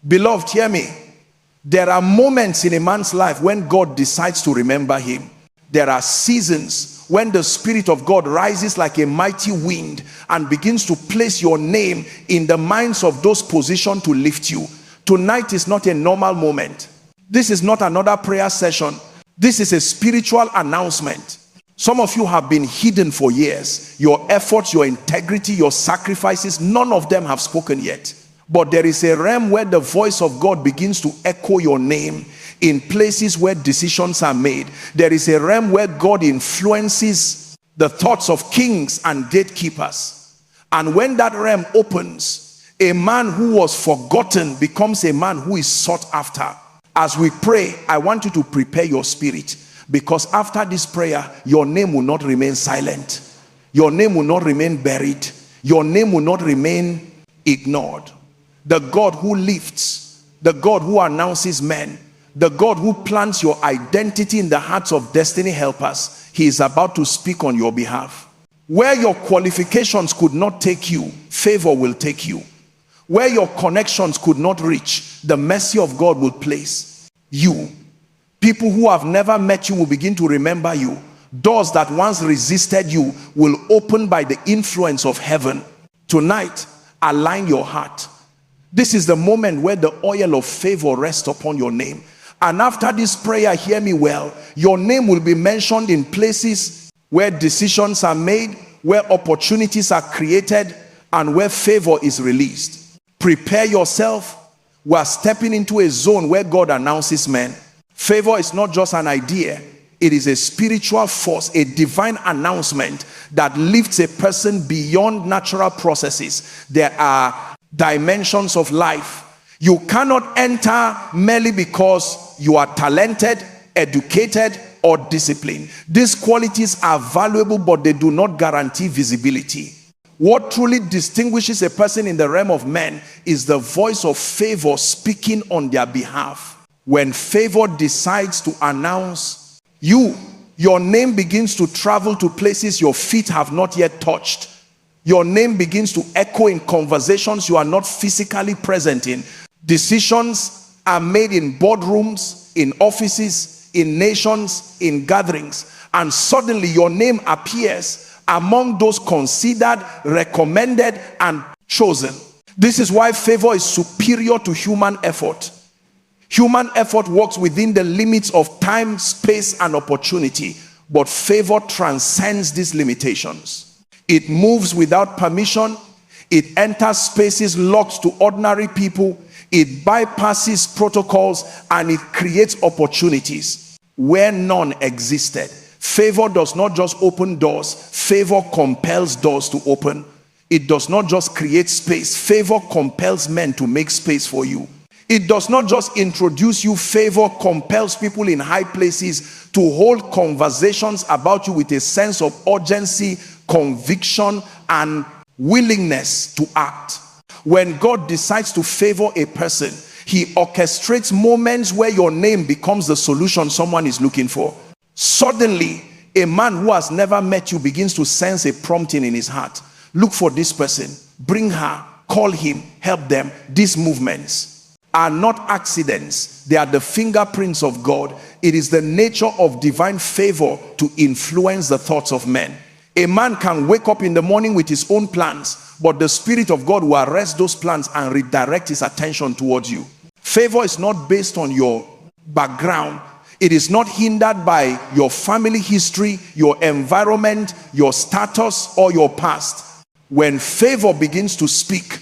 Beloved, hear me. There are moments in a man's life when God decides to remember him. There are seasons when the Spirit of God rises like a mighty wind and begins to place your name in the minds of those positioned to lift you. Tonight is not a normal moment. This is not another prayer session. This is a spiritual announcement. Some of you have been hidden for years. Your efforts, your integrity, your sacrifices, none of them have spoken yet. But there is a realm where the voice of God begins to echo your name in places where decisions are made. There is a realm where God influences the thoughts of kings and gatekeepers. And when that realm opens, a man who was forgotten becomes a man who is sought after. As we pray, I want you to prepare your spirit, because after this prayer, your name will not remain silent. Your name will not remain buried. Your name will not remain ignored. The God who lifts, the God who announces men, the God who plants your identity in the hearts of destiny helpers, he is about to speak on your behalf. Where your qualifications could not take you, favor will take you. Where your connections could not reach, the mercy of God will place you. People who have never met you will begin to remember you. Doors that once resisted you will open by the influence of heaven. Tonight, align your heart. This is the moment where the oil of favor rests upon your name. And after this prayer, hear me well, your name will be mentioned in places where decisions are made, where opportunities are created, and where favor is released. Prepare yourself. We are stepping into a zone where God announces men. Favor is not just an idea. It is a spiritual force, a divine announcement that lifts a person beyond natural processes. There are dimensions of life. You cannot enter merely because you are talented, educated, or disciplined. These qualities are valuable, but they do not guarantee visibility. What truly distinguishes a person in the realm of men is the voice of favor speaking on their behalf. When favor decides to announce you, your name begins to travel to places your feet have not yet touched. Your name begins to echo in conversations you are not physically present in. Decisions are made in boardrooms, in offices, in nations, in gatherings, and suddenly your name appears among those considered, recommended, and chosen. This is why favor is superior to human effort. Human effort works within the limits of time, space, and opportunity, but favor transcends these limitations. It moves without permission. It enters spaces locked to ordinary people. It bypasses protocols, and it creates opportunities where none existed. Favor does not just open doors. Favor compels doors to open. It does not just create space. Favor compels men to make space for you. It does not just introduce you. Favor compels people in high places to hold conversations about you with a sense of urgency, conviction, and willingness to act. When God decides to favor a person, he orchestrates moments where your name becomes the solution someone is looking for. Suddenly, a man who has never met you begins to sense a prompting in his heart. Look for this person, bring her, call him, help them. These movements are not accidents. They are the fingerprints of God. It is the nature of divine favor to influence the thoughts of men. A man can wake up in the morning with his own plans, but the Spirit of God will arrest those plans and redirect his attention towards you. Favor is not based on your background. It is not hindered by your family history, your environment, your status, or your past. When favor begins to speak,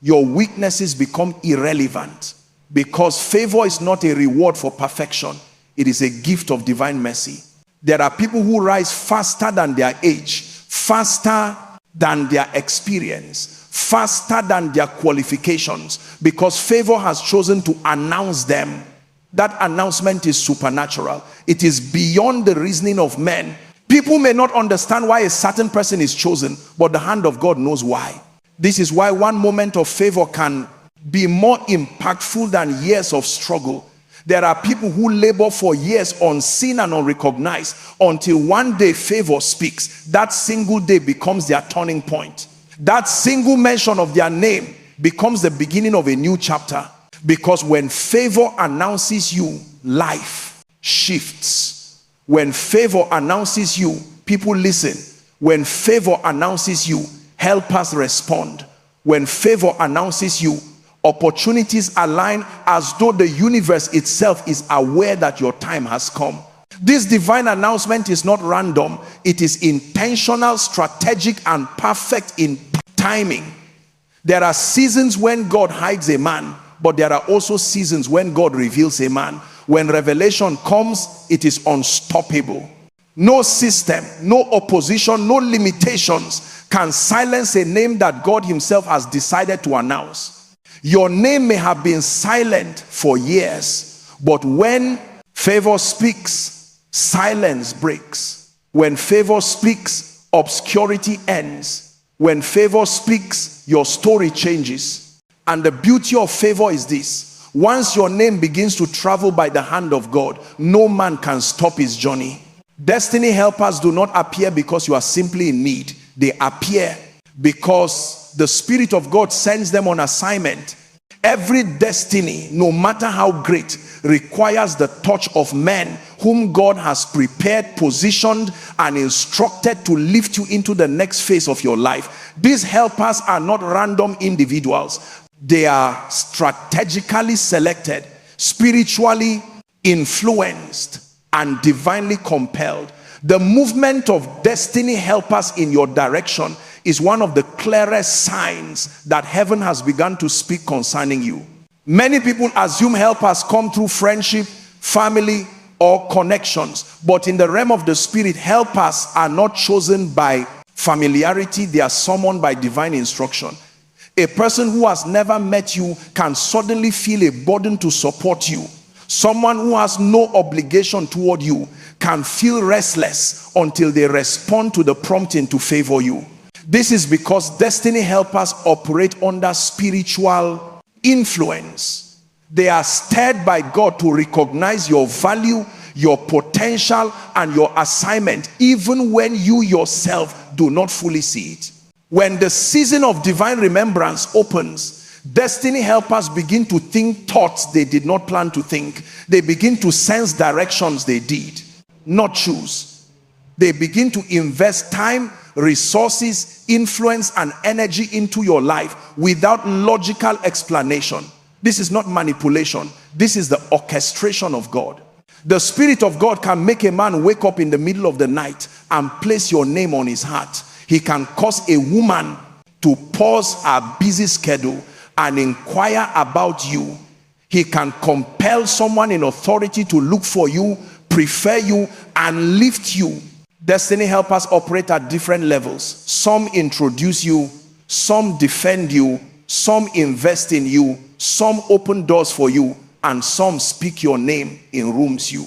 your weaknesses become irrelevant, because favor is not a reward for perfection. It is a gift of divine mercy. There are people who rise faster than their age, faster than their experience, faster than their qualifications, because favor has chosen to announce them. That announcement is supernatural. It is beyond the reasoning of men. People may not understand why a certain person is chosen, but the hand of God knows why. This is why one moment of favor can be more impactful than years of struggle. There are people who labor for years unseen and unrecognized until one day favor speaks. That single day becomes their turning point. That single mention of their name becomes the beginning of a new chapter. Because when favor announces you, life shifts. When favor announces you, people listen. When favor announces you, helpers respond. When favor announces you, opportunities align as though the universe itself is aware that your time has come. This divine announcement is not random. It is intentional, strategic, and perfect in timing. There are seasons when God hides a man, but there are also seasons when God reveals a man. When revelation comes, it is unstoppable. No system, no opposition, no limitations can silence a name that God himself has decided to announce. Your name may have been silent for years, but when favor speaks, silence breaks. When favor speaks, obscurity ends. When favor speaks, your story changes. And the beauty of favor is this: once your name begins to travel by the hand of God, no man can stop his journey. Destiny helpers do not appear because you are simply in need. They appear because the Spirit of God sends them on assignment. Every destiny, no matter how great, requires the touch of men whom God has prepared, positioned, and instructed to lift you into the next phase of your life. These helpers are not random individuals. They are strategically selected, spiritually influenced, and divinely compelled. The movement of destiny helpers in your direction is one of the clearest signs that heaven has begun to speak concerning you. Many people assume helpers come through friendship, family, or connections, but in the realm of the spirit, helpers are not chosen by familiarity. They are summoned by divine instruction. A person who has never met you can suddenly feel a burden to support you. Someone who has no obligation toward you can feel restless until they respond to the prompting to favor you. This is because destiny helpers operate under spiritual influence. They are stirred by God to recognize your value, your potential, and your assignment, even when you yourself do not fully see it. When the season of divine remembrance opens, destiny helpers begin to think thoughts they did not plan to think. They begin to sense directions they did not choose. They begin to invest time, resources, influence, and energy into your life without logical explanation. This is not manipulation. This is the orchestration of God. The Spirit of God can make a man wake up in the middle of the night and place your name on his heart. He can cause a woman to pause her busy schedule and inquire about you. He can compel someone in authority to look for you, prefer you, and lift you. Destiny helpers operate at different levels. Some introduce you, some defend you, some invest in you, some open doors for you, and some speak your name in rooms you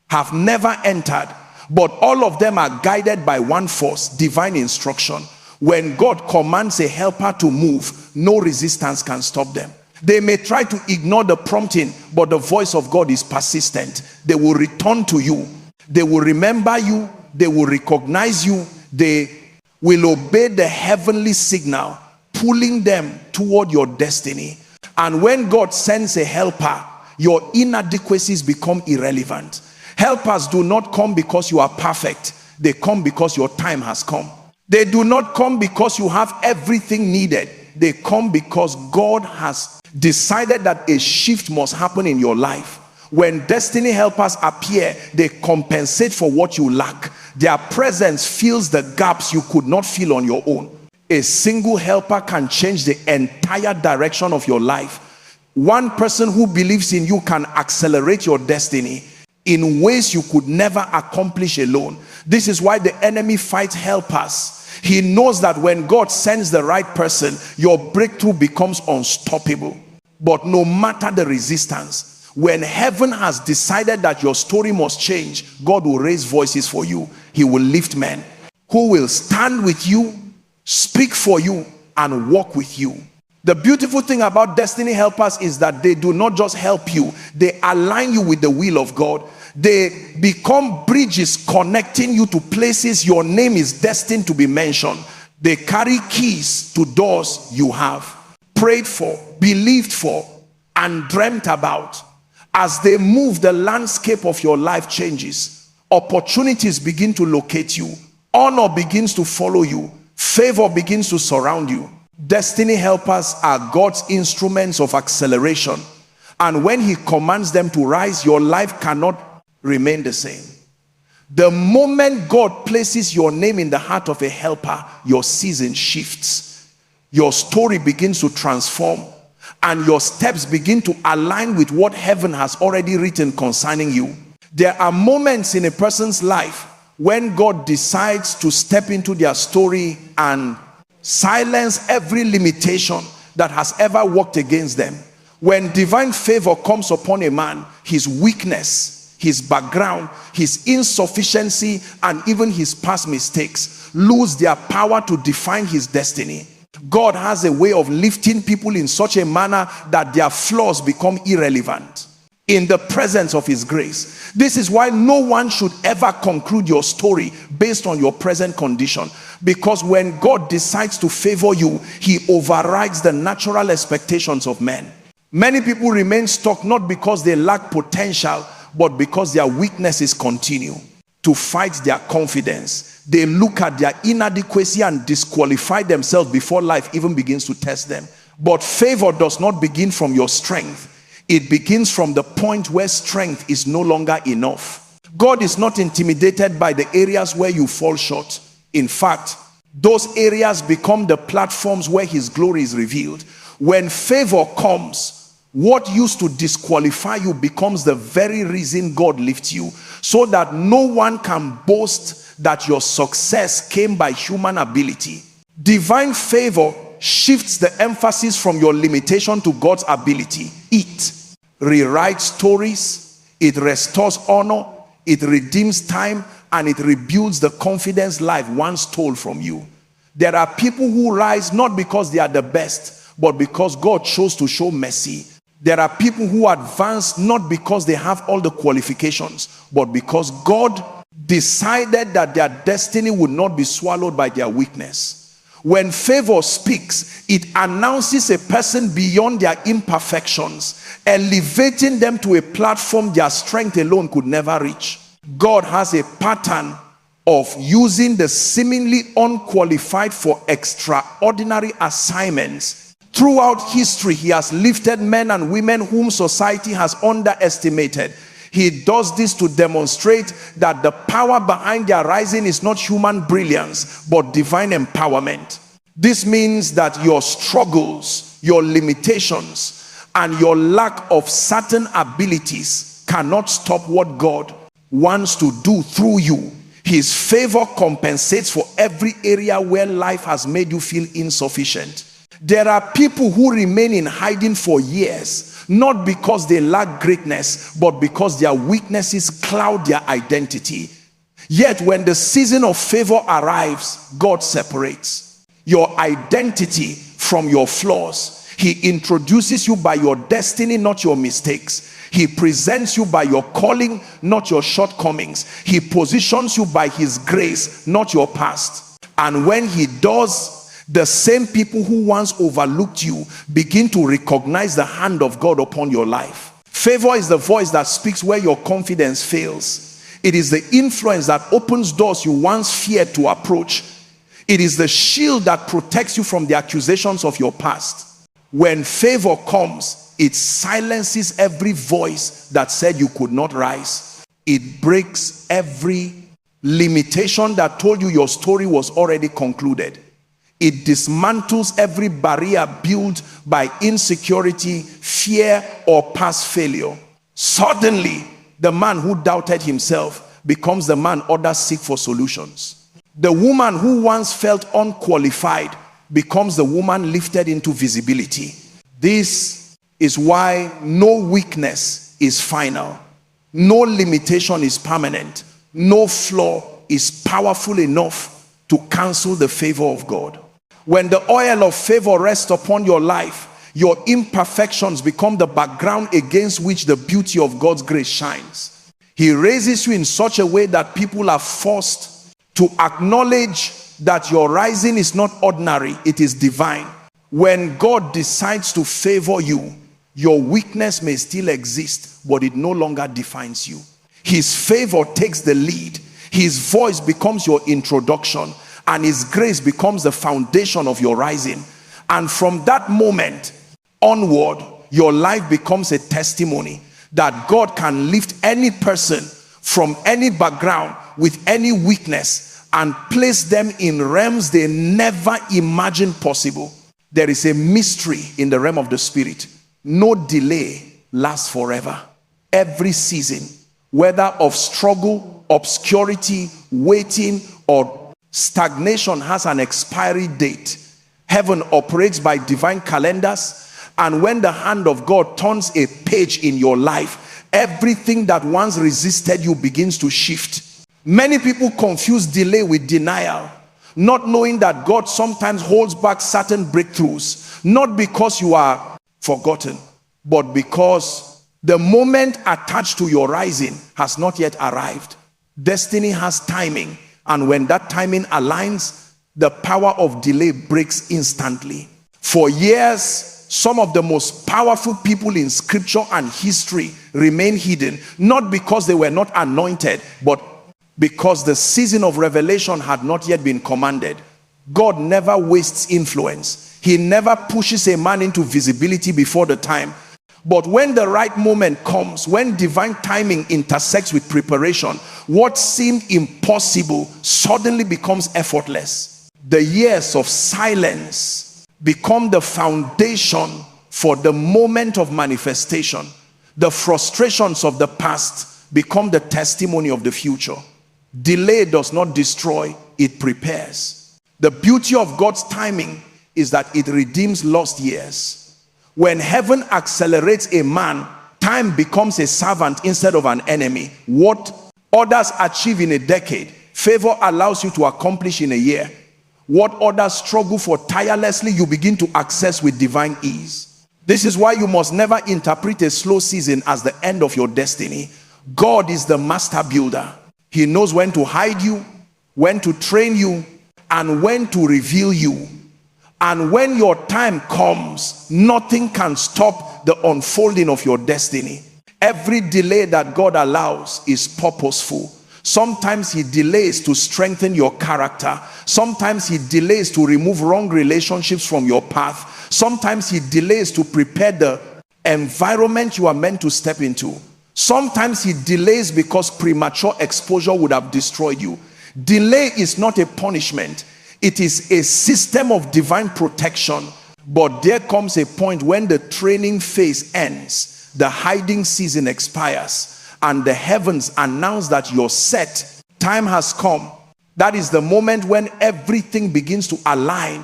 have never entered. But all of them are guided by one force: divine instruction. When God commands a helper to move, no resistance can stop them. They may try to ignore the prompting, but the voice of God is persistent. They will return to you. They will remember you. They will recognize you. They will obey the heavenly signal, pulling them toward your destiny. And when God sends a helper, your inadequacies become irrelevant. Helpers do not come because you are perfect. They come because your time has come. They do not come because you have everything needed. They come because God has decided that a shift must happen in your life. When destiny helpers appear, they compensate for what you lack. Their presence fills the gaps you could not fill on your own. A single helper can change the entire direction of your life. One person who believes in you can accelerate your destiny in ways you could never accomplish alone. This is why the enemy fights helpers. He knows that when God sends the right person, your breakthrough becomes unstoppable. But no matter the resistance, when heaven has decided that your story must change, God will raise voices for you. He will lift men who will stand with you, speak for you, and walk with you. The beautiful thing about destiny helpers is that they do not just help you, they align you with the will of God. They become bridges connecting you to places your name is destined to be mentioned. They carry keys to doors you have prayed for, believed for, and dreamt about, as they move, the landscape of your life changes. Opportunities begin to locate you. Honor begins to follow you. Favor begins to surround you. Destiny helpers are God's instruments of acceleration. And when he commands them to rise, your life cannot remain the same. The moment God places your name in the heart of a helper, your season shifts. Your story begins to transform, and your steps begin to align with what heaven has already written concerning you. There are moments in a person's life when God decides to step into their story and silence every limitation that has ever worked against them. When divine favor comes upon a man, his weakness, his background, his insufficiency, and even his past mistakes lose their power to define his destiny. God has a way of lifting people in such a manner that their flaws become irrelevant in the presence of his grace. This is why no one should ever conclude your story based on your present condition, because when God decides to favor you, he overrides the natural expectations of men. Many people remain stuck not because they lack potential, but because their weaknesses continue to fight their confidence. They look at their inadequacy and disqualify themselves before life even begins to test them. But favor does not begin from your strength. It begins from the point where strength is no longer enough. God is not intimidated by the areas where you fall short. In fact, those areas become the platforms where his glory is revealed. When favor comes, what used to disqualify you becomes the very reason God lifts you, so that no one can boast that your success came by human ability. Divine favor shifts the emphasis from your limitation to God's ability. It rewrites stories, it restores honor, it redeems time, and it rebuilds the confidence life once stole from you. There are people who rise not because they are the best, but because God chose to show mercy. There are people who advance not because they have all the qualifications, but because God decided that their destiny would not be swallowed by their weakness. When favor speaks, it announces a person beyond their imperfections, elevating them to a platform their strength alone could never reach. God has a pattern of using the seemingly unqualified for extraordinary assignments. Throughout history, he has lifted men and women whom society has underestimated. He does this to demonstrate that the power behind their rising is not human brilliance, but divine empowerment. This means that your struggles, your limitations, and your lack of certain abilities cannot stop what God wants to do through you. His favor compensates for every area where life has made you feel insufficient. There are people who remain in hiding for years, not because they lack greatness, but because their weaknesses cloud their identity. Yet when the season of favor arrives, God separates your identity from your flaws. He introduces you by your destiny, not your mistakes. He presents you by your calling, not your shortcomings. He positions you by his grace, not your past. And when he does, the same people who once overlooked you begin to recognize the hand of God upon your life. Favor is the voice that speaks where your confidence fails. It is the influence that opens doors you once feared to approach. It is the shield that protects you from the accusations of your past. When favor comes, it silences every voice that said you could not rise. It breaks every limitation that told you your story was already concluded. It dismantles every barrier built by insecurity, fear, or past failure. Suddenly, the man who doubted himself becomes the man others seek for solutions. The woman who once felt unqualified becomes the woman lifted into visibility. This is why no weakness is final. No limitation is permanent. No flaw is powerful enough to cancel the favor of God. When the oil of favor rests upon your life, your imperfections become the background against which the beauty of God's grace shines. He raises you in such a way that people are forced to acknowledge that your rising is not ordinary, it is divine. When God decides to favor you, Your weakness may still exist, but it no longer defines you. His favor takes the lead. His voice becomes your introduction, and his grace becomes the foundation of your rising. And from that moment onward, your life becomes a testimony that God can lift any person from any background with any weakness and place them in realms they never imagined possible. There is a mystery in the realm of the spirit. No delay lasts forever. Every season, whether of struggle, obscurity, waiting, or stagnation, has an expiry date. Heaven operates by divine calendars, and when the hand of God turns a page in your life, everything that once resisted you begins to shift. Many people confuse delay with denial, not knowing that God sometimes holds back certain breakthroughs, not because you are forgotten, but because the moment attached to your rising has not yet arrived. Destiny has timing, and when that timing aligns, the power of delay breaks instantly. For years, some of the most powerful people in scripture and history remain hidden, not because they were not anointed, but because the season of revelation had not yet been commanded. God never wastes influence. He never pushes a man into visibility before the time. But when the right moment comes, when divine timing intersects with preparation, what seemed impossible suddenly becomes effortless. The years of silence become the foundation for the moment of manifestation. The frustrations of the past become the testimony of the future. Delay does not destroy, it prepares. The beauty of God's timing is that it redeems lost years. When heaven accelerates a man, time becomes a servant instead of an enemy. What others achieve in a decade, favor allows you to accomplish in a year. What others struggle for tirelessly, you begin to access with divine ease. This is why you must never interpret a slow season as the end of your destiny. God is the master builder. He knows when to hide you, when to train you, and when to reveal you. And when your time comes, nothing can stop the unfolding of your destiny. Every delay that God allows is purposeful. Sometimes he delays to strengthen your character. Sometimes he delays to remove wrong relationships from your path. Sometimes he delays to prepare the environment you are meant to step into. Sometimes he delays because premature exposure would have destroyed you. Delay is not a punishment. It is a system of divine protection. But there comes a point when the training phase ends, the hiding season expires, and the heavens announce that your set time has come. That is the moment when everything begins to align.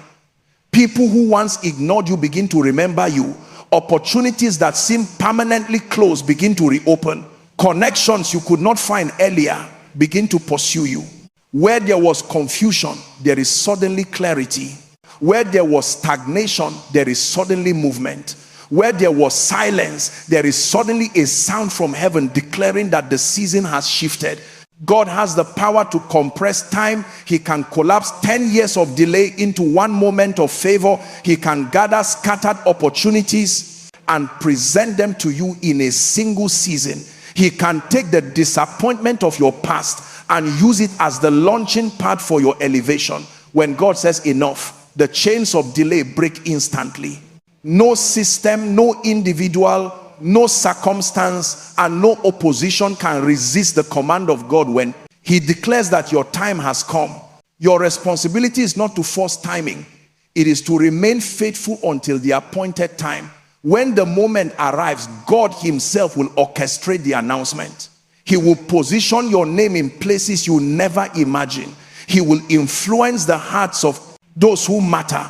People who once ignored you begin to remember you. Opportunities that seem permanently closed begin to reopen. Connections you could not find earlier begin to pursue you. Where there was confusion, there is suddenly clarity. Where there was stagnation, there is suddenly movement. Where there was silence, there is suddenly a sound from heaven declaring that the season has shifted. God has the power to compress time. He can collapse 10 years of delay into one moment of favor. He can gather scattered opportunities and present them to you in a single season. He can take the disappointment of your past and use it as the launching pad for your elevation. When God says enough, the chains of delay break instantly. No system, no individual, no circumstance, and no opposition can resist the command of God when he declares that your time has come. Your responsibility is not to force timing. It is to remain faithful until the appointed time. When the moment arrives, God himself will orchestrate the announcement. He will position your name in places you never imagined. He will influence the hearts of those who matter.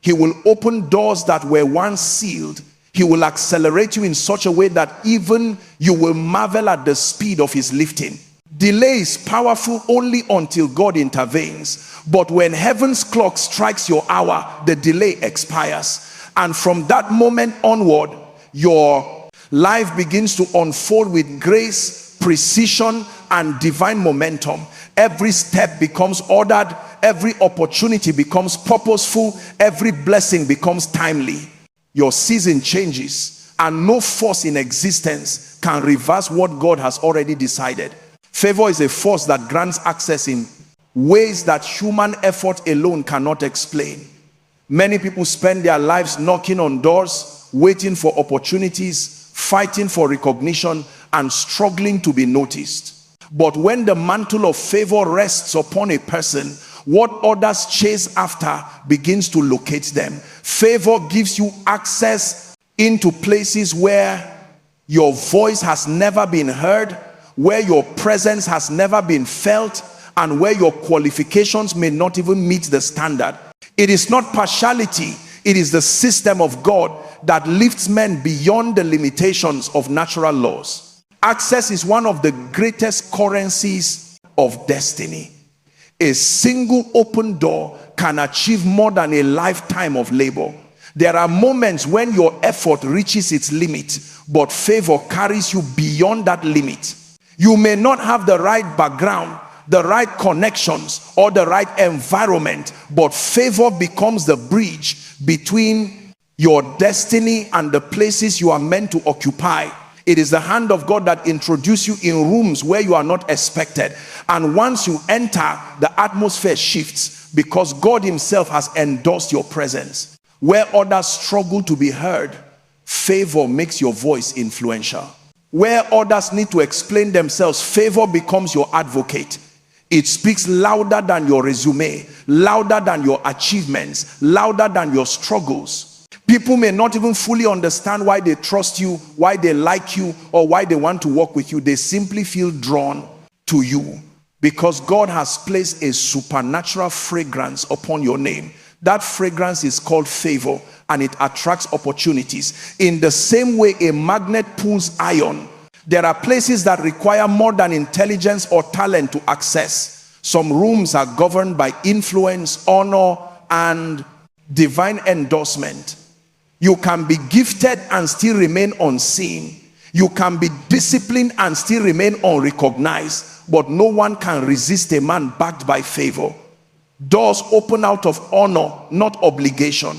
He will open doors that were once sealed. He will accelerate you in such a way that even you will marvel at the speed of his lifting. Delay is powerful only until God intervenes. But when heaven's clock strikes your hour, the delay expires. And from that moment onward, your life begins to unfold with grace, precision, and divine momentum. Every step becomes ordered. Every opportunity becomes purposeful. Every blessing becomes timely. Your season changes, and no force in existence can reverse what God has already decided. Favor is a force that grants access in ways that human effort alone cannot explain. Many people spend their lives knocking on doors, waiting for opportunities, fighting for recognition, and struggling to be noticed. But when the mantle of favor rests upon a person, what others chase after begins to locate them. Favor gives you access into places where your voice has never been heard, where your presence has never been felt, and where your qualifications may not even meet the standard. It is not partiality, it is the system of God that lifts men beyond the limitations of natural laws. Access is one of the greatest currencies of destiny. A single open door can achieve more than a lifetime of labor. There are moments when your effort reaches its limit, but favor carries you beyond that limit. You may not have the right background, the right connections, or the right environment, but favor becomes the bridge between your destiny and the places you are meant to occupy. It is the hand of God that introduces you in rooms where you are not expected. And once you enter, the atmosphere shifts because God himself has endorsed your presence. Where others struggle to be heard, favor makes your voice influential. Where others need to explain themselves, favor becomes your advocate. It speaks louder than your resume, louder than your achievements, louder than your struggles. People may not even fully understand why they trust you, why they like you, or why they want to work with you. They simply feel drawn to you because God has placed a supernatural fragrance upon your name. That fragrance is called favor, and it attracts opportunities. In the same way a magnet pulls iron, there are places that require more than intelligence or talent to access. Some rooms are governed by influence, honor, and divine endorsement. You can be gifted and still remain unseen. You can be disciplined and still remain unrecognized. But no one can resist a man backed by favor. Doors open out of honor, not obligation.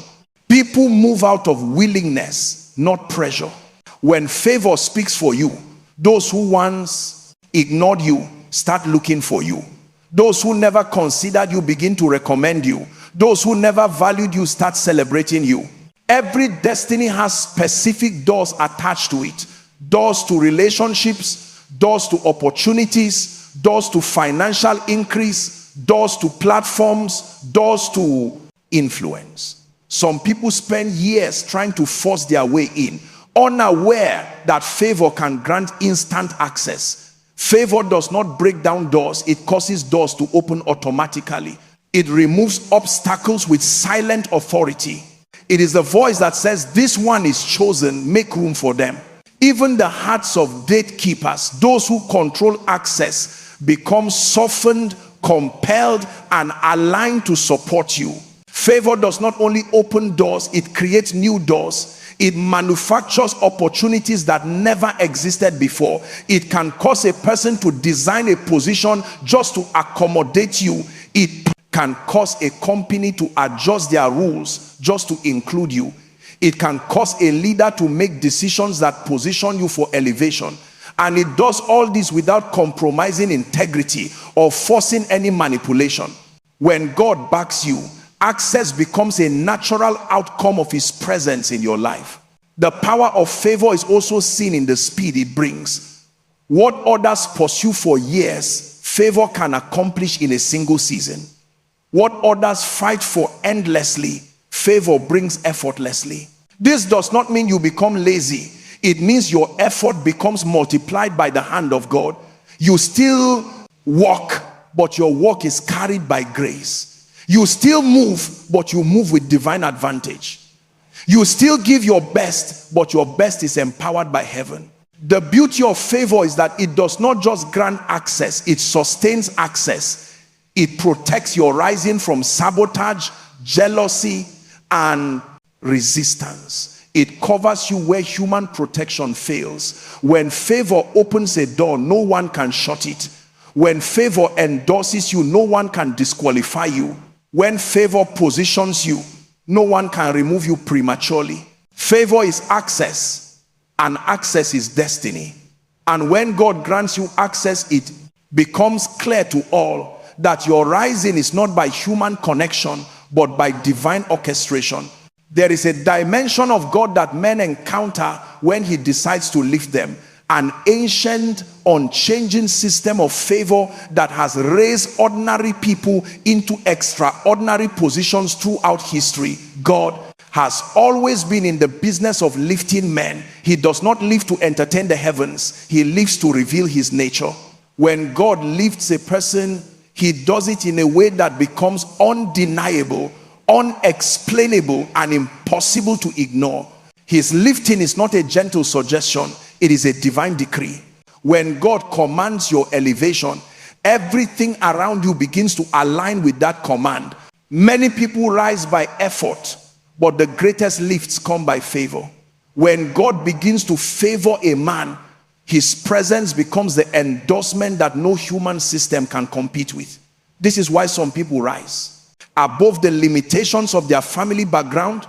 People move out of willingness, not pressure. When favor speaks for you, those who once ignored you start looking for you. Those who never considered you begin to recommend you. Those who never valued you start celebrating you. Every destiny has specific doors attached to it. Doors to relationships, doors to opportunities, doors to financial increase, doors to platforms, doors to influence. Some people spend years trying to force their way in, unaware that favor can grant instant access. Favor does not break down doors, it causes doors to open automatically. It removes obstacles with silent authority. It is the voice that says, this one is chosen, make room for them. Even the hearts of gatekeepers, those who control access, become softened, compelled, and aligned to support you. Favor does not only open doors, it creates new doors. It manufactures opportunities that never existed before. It can cause a person to design a position just to accommodate you. It can cause a company to adjust their rules just to include you. It can cause a leader to make decisions that position you for elevation. And it does all this without compromising integrity or forcing any manipulation. When God backs you, access becomes a natural outcome of his presence in your life. The power of favor is also seen in the speed it brings. What others pursue for years, favor can accomplish in a single season. What others fight for endlessly, favor brings effortlessly. This does not mean you become lazy. It means your effort becomes multiplied by the hand of God. You still walk, but your walk is carried by grace. You still move, but you move with divine advantage. You still give your best, but your best is empowered by heaven. The beauty of favor is that it does not just grant access, it sustains access. It protects your rising from sabotage, jealousy, and resistance. It covers you where human protection fails. When favor opens a door, no one can shut it. When favor endorses you, no one can disqualify you. When favor positions you, no one can remove you prematurely. Favor is access. and access his destiny. And when God grants you access, it becomes clear to all that your rising is not by human connection, but by divine orchestration. There is a dimension of God that men encounter when he decides to lift them. An ancient, unchanging system of favor that has raised ordinary people into extraordinary positions throughout history. God has always been in the business of lifting men. He does not live to entertain the heavens. He lives to reveal his nature. When God lifts a person, he does it in a way that becomes undeniable, unexplainable, and impossible to ignore. His lifting is not a gentle suggestion. It is a divine decree. When God commands your elevation, everything around you begins to align with that command. Many people rise by effort, but the greatest lifts come by favor. When God begins to favor a man, his presence becomes the endorsement that no human system can compete with. This is why some people rise above the limitations of their family background,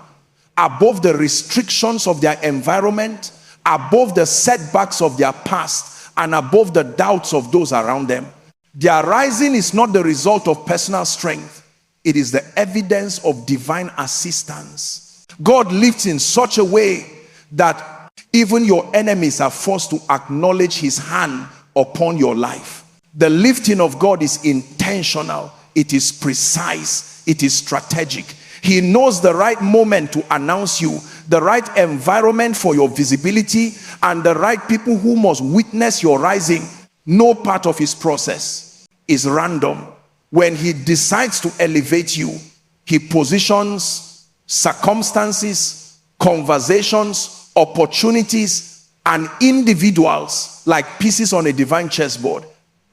above the restrictions of their environment, above the setbacks of their past, and above the doubts of those around them. Their rising is not the result of personal strength. It is the evidence of divine assistance. God lifts in such a way that even your enemies are forced to acknowledge his hand upon your life. The lifting of God is intentional. It is precise. It is strategic. He knows the right moment to announce you, the right environment for your visibility, and the right people who must witness your rising. No part of his process is random. When he decides to elevate you, he positions circumstances, conversations, opportunities, and individuals like pieces on a divine chessboard.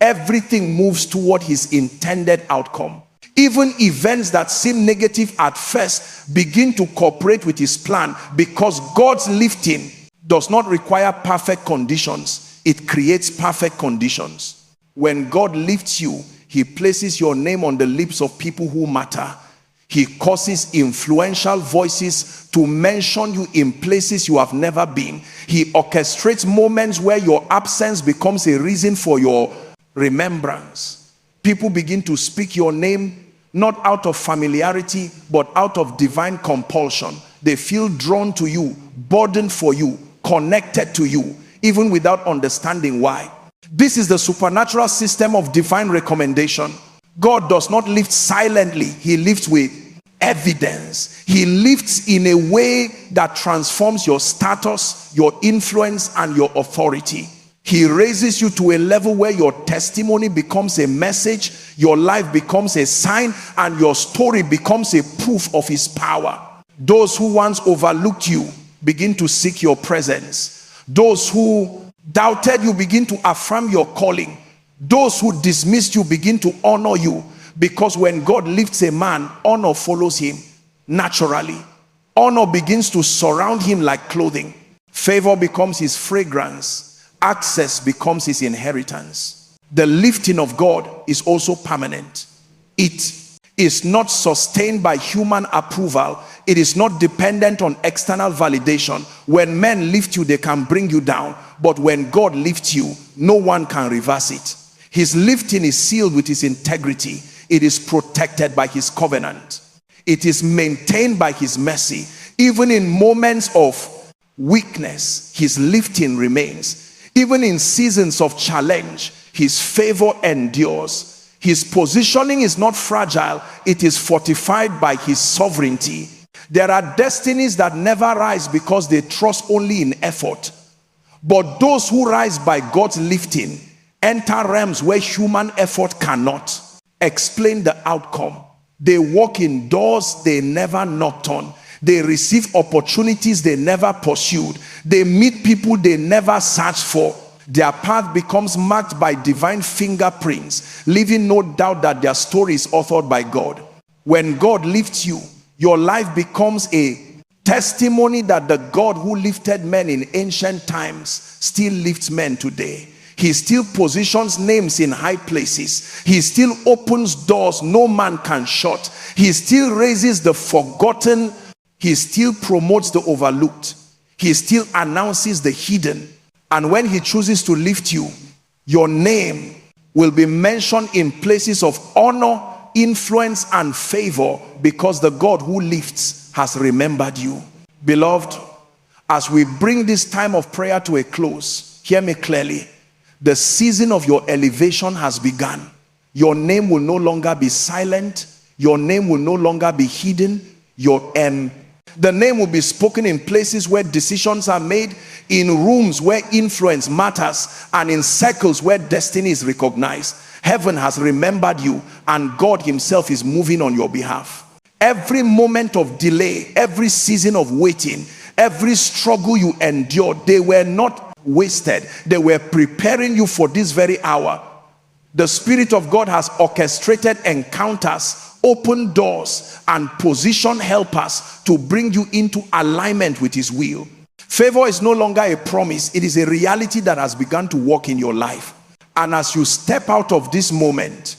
Everything moves toward his intended outcome. Even events that seem negative at first begin to cooperate with his plan, because God's lifting does not require perfect conditions. It creates perfect conditions. When God lifts you, he places your name on the lips of people who matter. He causes influential voices to mention you in places you have never been. He orchestrates moments where your absence becomes a reason for your remembrance. People begin to speak your name not out of familiarity, but out of divine compulsion. They feel drawn to you, burdened for you, connected to you, even without understanding why. This is the supernatural system of divine recommendation. God does not lift silently. He lifts with evidence. He lifts in a way that transforms your status, your influence, and your authority. He raises you to a level where your testimony becomes a message, your life becomes a sign, and your story becomes a proof of his power. Those who once overlooked you begin to seek your presence. Those who doubted you begin to affirm your calling. Those who dismissed you begin to honor you, because when God lifts a man, honor follows him naturally. Honor begins to surround him like clothing. Favor becomes his fragrance. Access becomes his inheritance. The lifting of God is also permanent. It is not sustained by human approval. It is not dependent on external validation. When men lift you, they can bring you down. But when God lifts you, no one can reverse it. His lifting is sealed with his integrity. It is protected by his covenant. It is maintained by his mercy. Even in moments of weakness, his lifting remains. Even in seasons of challenge, his favor endures. His positioning is not fragile. It is fortified by his sovereignty. There are destinies that never rise because they trust only in effort. But those who rise by God's lifting enter realms where human effort cannot explain the outcome. They walk in doors they never knocked on. They receive opportunities they never pursued. They meet people they never searched for. Their path becomes marked by divine fingerprints, leaving no doubt that their story is authored by God. When God lifts you, your life becomes a testimony that the God who lifted men in ancient times still lifts men today. He still positions names in high places. He still opens doors no man can shut. He still raises the forgotten. He still promotes the overlooked. He still announces the hidden. And when he chooses to lift you, your name will be mentioned in places of honor, influence, and favor, because the God who lifts has remembered you. Beloved, as we bring this time of prayer to a close, hear me clearly. The season of your elevation has begun. Your name will no longer be silent. Your name will no longer be hidden. The name will be spoken in places where decisions are made, in rooms where influence matters, and in circles where destiny is recognized. Heaven has remembered you, and God himself is moving on your behalf. Every moment of delay, every season of waiting, every struggle you endured, they were not wasted. They were preparing you for this very hour. The Spirit of God has orchestrated encounters, opened doors, and positioned helpers to bring you into alignment with his will. Favor is no longer a promise. It is a reality that has begun to work in your life. And as you step out of this moment,